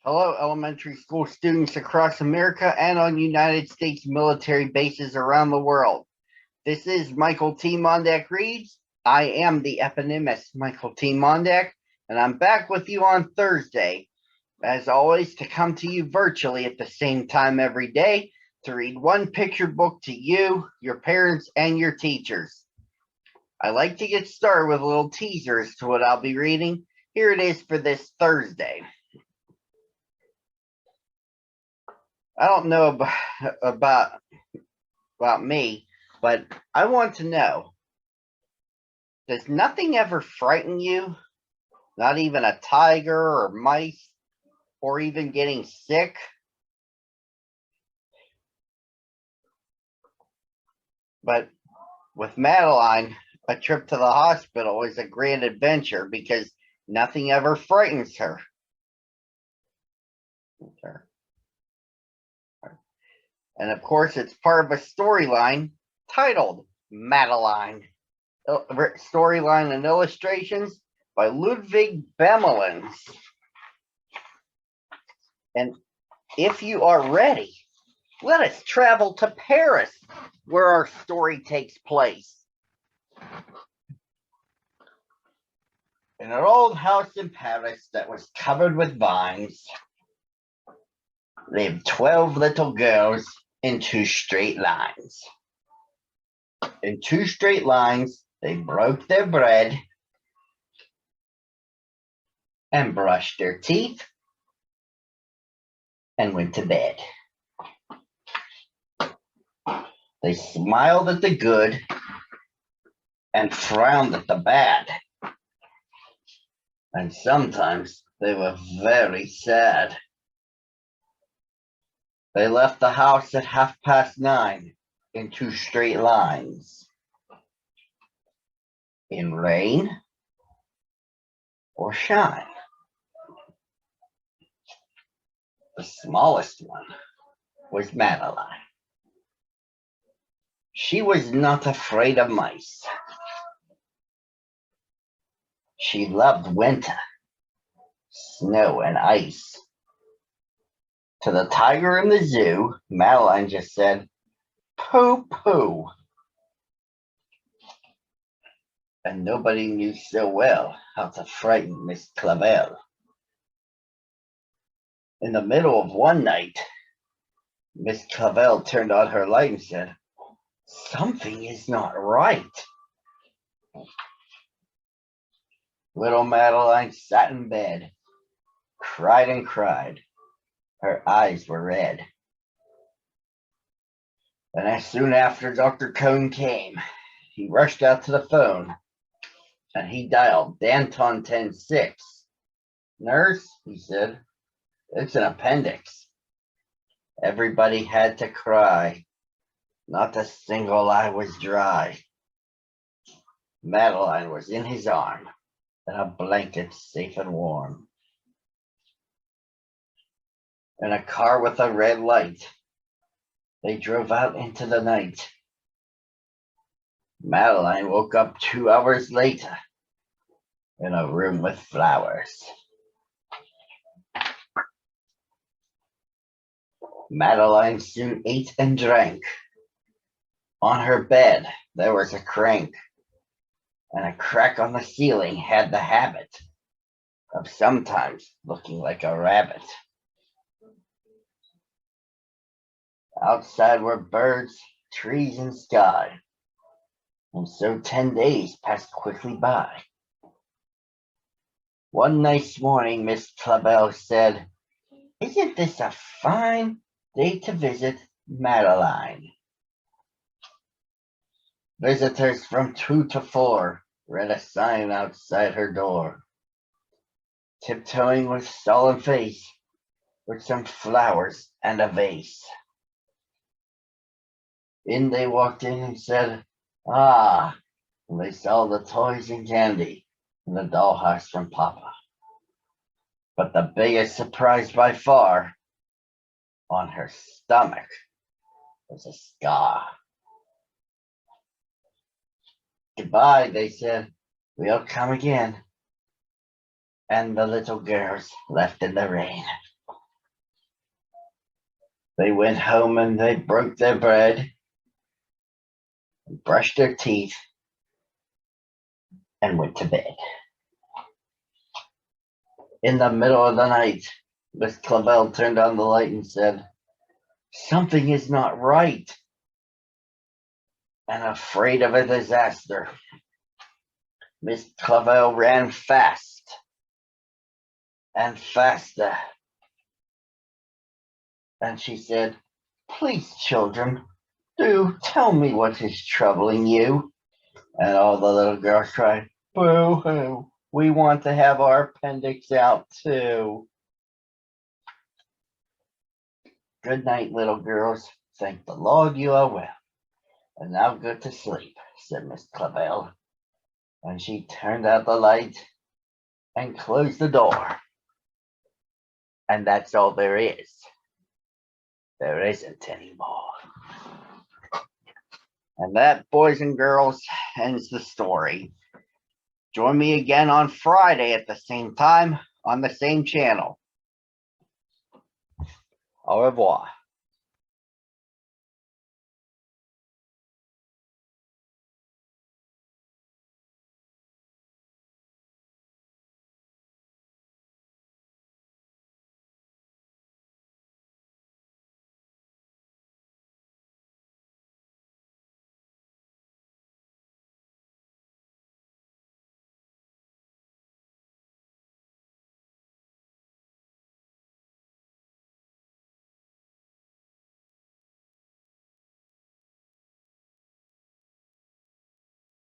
Hello, elementary school students across America and on United States military bases around the world. This is Michael T. Mondak reads. I am the eponymous Michael T. Mondak, and I'm back with you on Thursday, as always, to come to you virtually at the same time every day to read one picture book to you, your parents, and your teachers. I like to get started with a little teaser as to what I'll be reading. Here it is for this Thursday. I don't know about me, but I want to know, does nothing ever frighten you? Not even a tiger or mice or even getting sick? But with Madeline, a trip to the hospital is a grand adventure because nothing ever frightens her. And of course, it's part of a storyline titled Madeline. Storyline and illustrations by Ludwig Bemelins. And if you are ready, let us travel to Paris, where our story takes place. In an old house in Paris that was covered with vines, lived 12 little girls in 2 straight lines. In 2 straight lines, they broke their bread and brushed their teeth and went to bed. They smiled at the good and frowned at the bad. And sometimes they were very sad. They left the house at 9:30 in 2 straight lines. In rain or shine. The smallest one was Madeline. She was not afraid of mice. She loved winter, snow, and ice. To the tiger in the zoo, Madeline just said, "Pooh, pooh." And nobody knew so well how to frighten Miss Clavel. In the middle of one night, Miss Clavel turned on her light and said, "Something is not right." Little Madeline sat in bed, cried and cried. Her eyes were red. And as soon after Dr. Cone came, he rushed out to the phone and he dialed Danton 10-6. "Nurse," he said, "it's an appendix." Everybody had to cry. Not a single eye was dry. Madeline was in his arm, in a blanket safe and warm. In a car with a red light, they drove out into the night. Madeline woke up 2 hours later in a room with flowers. Madeline soon ate and drank. On her bed, there was a crank, and a crack on the ceiling had the habit of sometimes looking like a rabbit. Outside were birds, trees, and sky, and so 10 days passed quickly by. One nice morning, Miss Clavel said, "Isn't this a fine day to visit Madeline?" Visitors from 2 to 4 read a sign outside her door. Tiptoeing with solemn face, with some flowers and a vase. In they walked in and said, "Ah," and they saw the toys and candy in the dollhouse from Papa. But the biggest surprise by far, on her stomach was a scar. "Goodbye," they said, "we'll come again." And the little girls left in the rain. They went home and they broke their bread, brushed their teeth, and went to bed. In the middle of the night, Miss Clavel turned on the light and said, "Something is not right," and afraid of a disaster, Miss Clavel ran fast and faster. And she said, "Please, children, do tell me what is troubling you." And all the little girls cried, "Boo-hoo, we want to have our appendix out too." "Good night, little girls. Thank the Lord you are well. And now go to sleep," said Miss Clavel. And she turned out the light and closed the door. And that's all there is. There isn't any more. And that, boys and girls, ends the story. Join me again on Friday at the same time on the same channel. Au revoir.